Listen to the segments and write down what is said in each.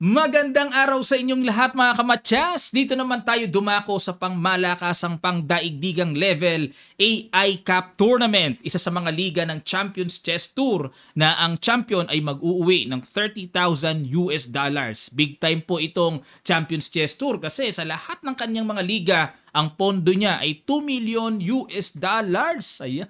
Magandang araw sa inyong lahat mga kamatyas! Dito naman tayo dumako sa pangmalakasang pangdaigdigang level AI Cup Tournament. Isa sa mga liga ng Champions Chess Tour na ang champion ay mag-uuwi ng $30,000. Big time po itong Champions Chess Tour kasi sa lahat ng kanyang mga liga, ang pondo niya ay $2 million. Ayan.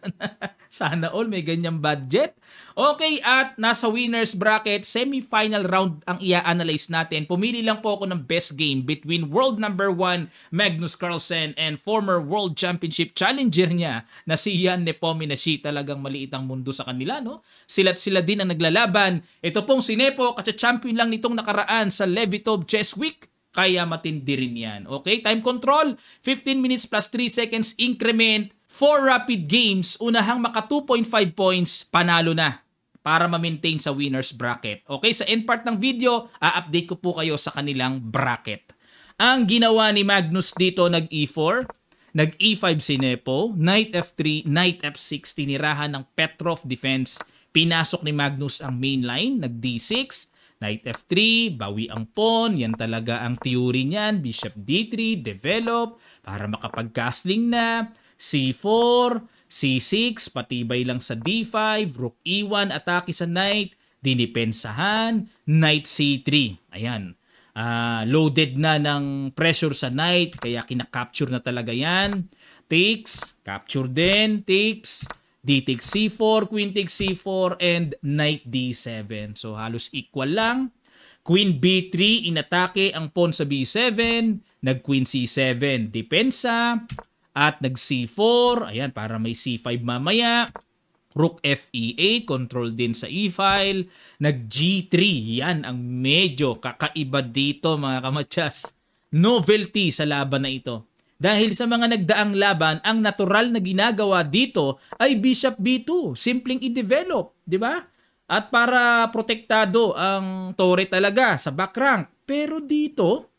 Sana all may ganyang budget. Okay, at nasa winners bracket, semi-final round ang i-analyze natin. Pumili lang po ako ng best game between world number 1 Magnus Carlsen and former world championship challenger niya na si Jan Nepomniachtchi. Talagang maliit ang mundo sa kanila, no? Sila't sila din ang naglalaban. Ito pong si Nepo, katsa-champion lang nitong nakaraan sa Levitov Chess Week. Kaya matindi rin yan. Okay, time control, 15 minutes plus 3 seconds increment, 4 rapid games, unahang maka 2.5 points, panalo na para ma-maintain sa winners bracket. Okay, sa end part ng video, a-update ko po kayo sa kanilang bracket. Ang ginawa ni Magnus dito, nag-E4, nag-E5 si Nepo, Knight F3, Knight F6, tinirahan ng Petrov defense. Pinasok ni Magnus ang main line, nag-D6, Knight F3, bawi ang pawn, yan talaga ang theory niyan. Bishop D3, develop, para makapag-castling na. C4, C6, patibay lang sa D5, Rook E1, atake sa Knight, dinipensahan, Knight C3. Ayan, loaded na ng pressure sa Knight, kaya kinakapture na talaga yan. Takes, capture din, takes, D takes C4, Queen takes C4, and Knight D7. So halos equal lang. Queen B3, inatake ang pawn sa B7, nag-Queen C7, depensa, at nag-C4, ayan, para may C5 mamaya. Rook FE8, control din sa E-file. Nag-G3, yan ang medyo kakaiba dito mga kamatyas. Novelty sa laban na ito. Dahil sa mga nagdaang laban, ang natural na ginagawa dito ay Bishop B2. Simpleng i-develop, di ba? At para protektado ang tore talaga sa back rank. Pero dito,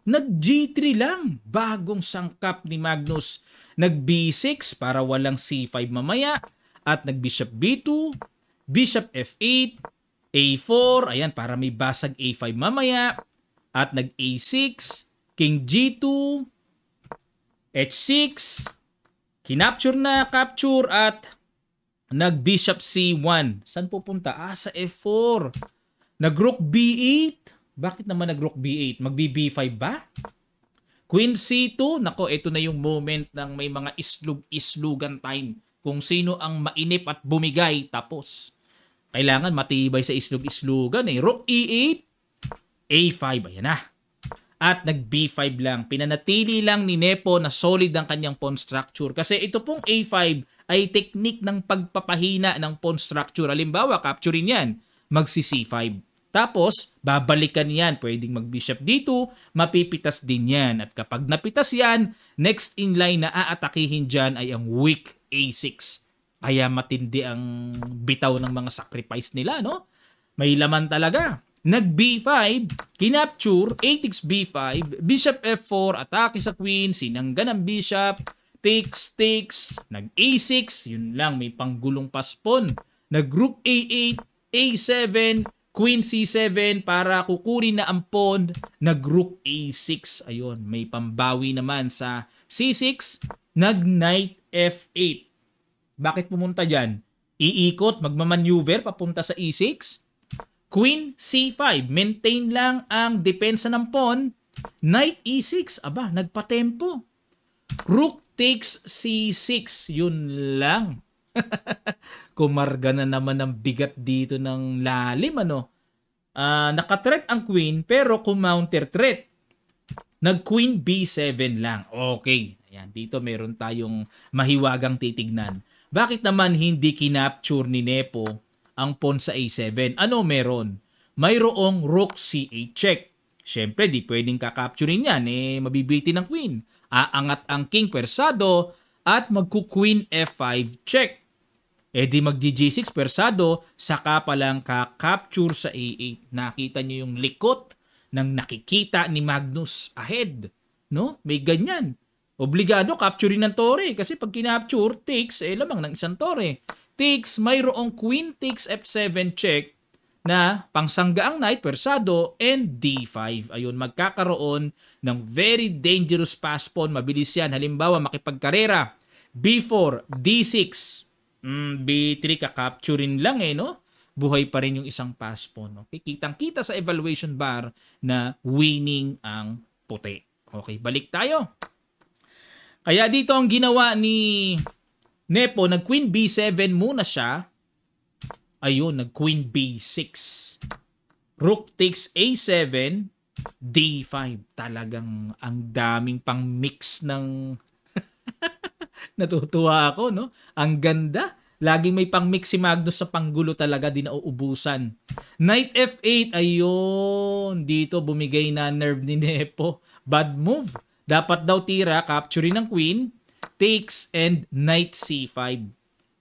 nag-G3 lang. Bagong sangkap ni Magnus. Nag-B6 para walang C5 mamaya. At nag-Bishop B2, Bishop F8, A4, ayan, para may basag A5 mamaya. At nag-A6, King G2, H6, kinapture na, capture, at nag-Bishop C1. Saan pupunta? Sa F4. Nag-Rook B8. Bakit naman nag-Rook B8? Mag-B5 ba? Queen C2. Nako, ito na yung moment ng may mga islug-islugan time. Kung sino ang mainip at bumigay, tapos. Kailangan matibay sa islug-islugan eh. Rook E8, A5. Ayan na. At nag-B5 lang. Pinanatili lang ni Nepo na solid ang kanyang pawn structure. Kasi ito pong A5 ay technique ng pagpapahina ng pawn structure. Halimbawa, capturein yan. Magsi-C5. Tapos, babalikan yan. Pwedeng mag-Bishop D2, mapipitas din yan. At kapag napitas yan, next in line na aatakihin dyan ay ang weak A6. Kaya matindi ang bitaw ng mga sacrifice nila, no? May laman talaga. Nag-B5, kinapture, A takes B5, Bishop F4, atake sa Queen, sinanggan ang Bishop, takes, nag-A6, yun lang, may panggulong paspon. Nag-Rook A8, A7, Queen C7 para kukurin na ang pawn, nag-Rook A6, ayun, may pambawi naman sa C6, nag-Knight F8. Bakit pumunta dyan? Iikot, magmamaneuver, papunta sa E6, Queen C5, maintain lang ang depensa ng pawn. Knight E6, aba, nagpatempo. Rook takes C6, yun lang. Kumarga na naman ang bigat dito ng lalim, ano? Nakathreat ang queen, pero kumounter threat. Nag-Queen B7 lang. Okay, ayan, dito meron tayong mahiwagang titignan. Bakit naman hindi kinapture ni Nepo ang pawn sa A7? Ano meron? Mayroong Rook C8 check. Siyempre, di pwedeng kakapturin yan. Mabibiti ng queen. Aangat ang king persado at magku-queen F5 check. Di mag-G6 persado, saka palang kakapture sa A8. Nakita niyo yung likot ng nakikita ni Magnus ahead. No? May ganyan. Obligado capturein ng tore. Kasi pag kinapture, takes, lamang ng isang tore. Takes, mayroong queen takes F7 check. na pangsanggaang knight, pwersado, and D5. Ayun, magkakaroon ng very dangerous pass pawn. Mabilis yan. Halimbawa, makipagkarera. B4, D6, B3, kakapturin lang no? Buhay pa rin yung isang pass pawn. Okay? Kitang-kita sa evaluation bar na winning ang puti. Okay, balik tayo. Kaya dito ang ginawa ni Nepo, nag-Queen B7 muna siya. Ayun, nag-Queen B6. Rook takes A7, D5. Talagang ang daming pang mix ng... Natutuwa ako, no? Ang ganda. Laging may pang mix si Magnus sa panggulo talaga, di nauubusan. Knight F8, ayun. Dito bumigay na nerve ni Nepo. Bad move. Dapat daw tira, capturing ng queen, takes, and Knight C5.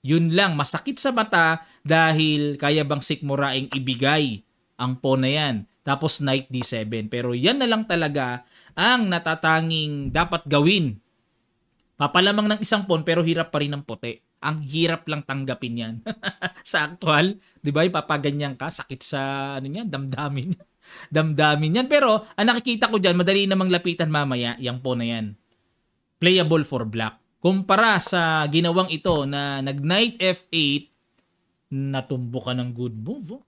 Yun lang, masakit sa mata dahil kaya bang sikmuraing ibigay ang pawn na yan. Tapos Knight D7. Pero yan na lang talaga ang natatanging dapat gawin. Papalamang ng isang pawn pero hirap pa rin ng puti. Ang hirap lang tanggapin yan. Sa actual, di ba, ipapaganyan ka, sakit sa damdamin. Damdamin yan. Pero ang nakikita ko dyan, madali namang lapitan mamaya yung pawn na yan. Playable for black. Kumpara sa ginawang ito na nag-Knight F8, natumbo ka ng good move.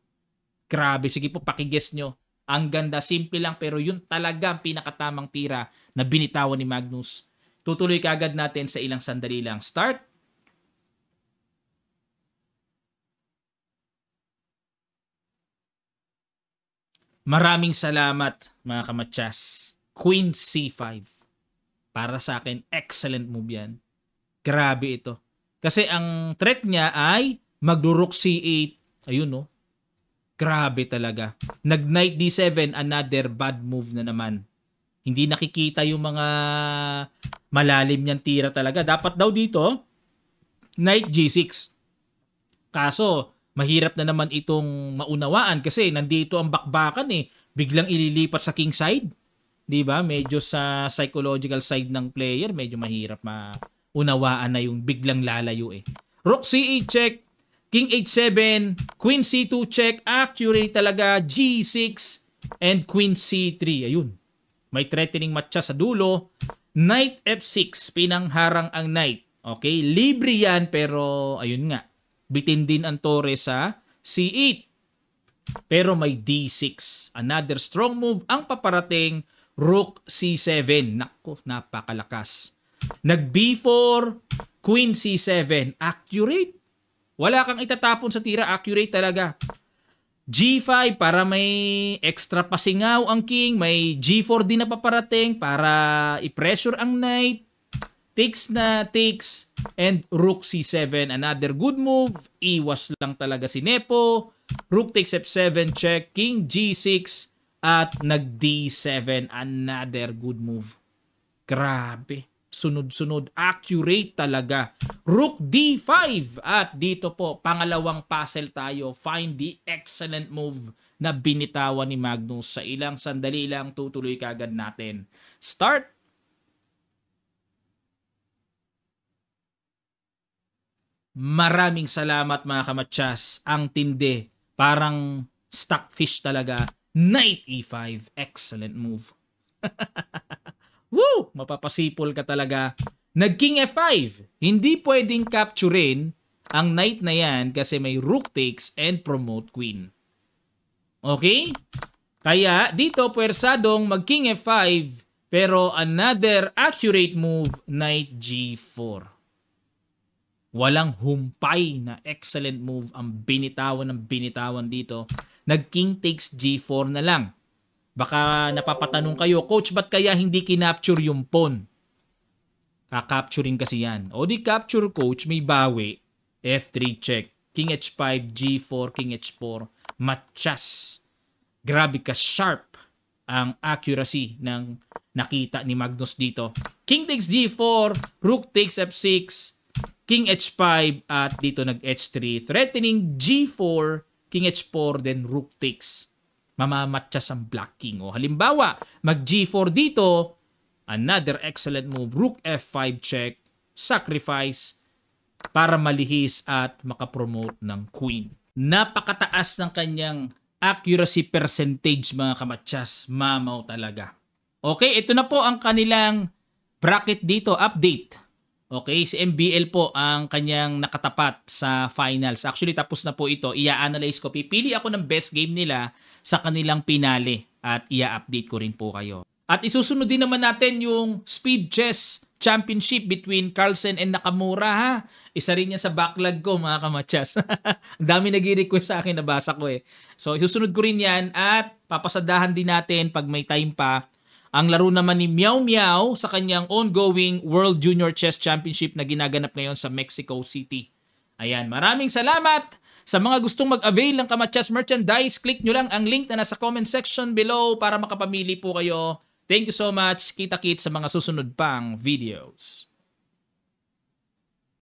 Grabe, sige po, pakiguess nyo. Ang ganda, simple lang, pero yun talaga ang pinakatamang tira na binitawan ni Magnus. Tutuloy kaagad natin sa ilang sandali lang. Start. Maraming salamat, mga kamatsas. Queen C5. Para sa akin, excellent move yan. Grabe ito. Kasi ang threat niya ay magdurok C8. Ayun, no? Grabe talaga. Nag-Knight D7, another bad move na naman. Hindi nakikita yung mga malalim niyang tira talaga. Dapat daw dito, Knight G6. Kaso, mahirap na naman itong maunawaan kasi nandito ang bakbakan Biglang ililipat sa king side. 'Di ba? Medyo sa psychological side ng player, medyo mahirap maunawaan na yung biglang lalayo Rook C8 check, King H7, Queen C2 check, accurate talaga, G6, and Queen C3. Ayun. May threatening matcha sa dulo. Knight F6, pinangharang ang knight. Okay, libre yan pero ayun nga. Bitin din ang torre sa C8. Pero may D6. Another strong move ang paparating. Rook C7. Nako, napakalakas. Nag B4, Queen C7. Accurate. Wala kang itatapon sa tira. Accurate talaga. G5 para may extra pasingaw ang king. May G4 din na paparating para i-pressure ang knight. Takes na, takes. And Rook C7. Another good move. Iwas lang talaga si Nepo. Rook takes F7 check. King G6. At nag D7, another good move. Grabe. Sunod-sunod. Accurate talaga. Rook D5. At dito po, pangalawang puzzle tayo. Find the excellent move na binitawan ni Magnus. Sa ilang sandali lang, tutuloy kagad natin. Start. Maraming salamat mga kamatsas. Ang tindi. Parang stockfish talaga. Knight E5. Excellent move. Woo! Mapapasipol ka talaga. Nag-King F5. Hindi pwedeng capturein ang knight na yan kasi may rook takes and promote queen. Okay? Kaya dito pwersadong mag-King F5 pero another accurate move, Knight G4. Walang humpay na excellent move ang binitawan ng binitawan dito. Nag-King takes G4 na lang. Baka napapatanong kayo, Coach, ba't kaya hindi kinapture yung pawn? Kakapturing kasi yan. O di capture, Coach, may bawi. F3 check. King H5, G4, King H4. Matchas. Grabe ka sharp ang accuracy ng nakita ni Magnus dito. King takes G4, Rook takes F6, King H5 at dito nag-H3. Threatening G4, King H4, then Rook takes. Mamamatchas ang Black King. O halimbawa, mag-G4 dito, another excellent move. Rook F5 check, sacrifice para malihis at makapromote ng Queen. Napakataas ng kanyang accuracy percentage mga kamatsas. Mamaw talaga. Okay, ito na po ang kanilang bracket dito, update. Okay, si MBL po ang kanyang nakatapat sa finals. Actually, tapos na po ito. Ia-analyze ko. Pipili ako ng best game nila sa kanilang pinali at ia-update ko rin po kayo. At isusunod din naman natin yung Speed Chess Championship between Carlsen and Nakamura ha. Isa rin yan sa backlog ko mga kamatsas. Ang dami nag-request sa akin, nabasa ko eh. So, isusunod ko rin yan at papasadahan din natin pag may time pa ang laro naman ni Meow Meow sa kanyang ongoing World Junior Chess Championship na ginaganap ngayon sa Mexico City. Ayan, maraming salamat! Sa mga gustong mag-avail ng Kamatsas merchandise, click nyo lang ang link na nasa comment section below para makapamili po kayo. Thank you so much. Kita-kits sa mga susunod pang videos.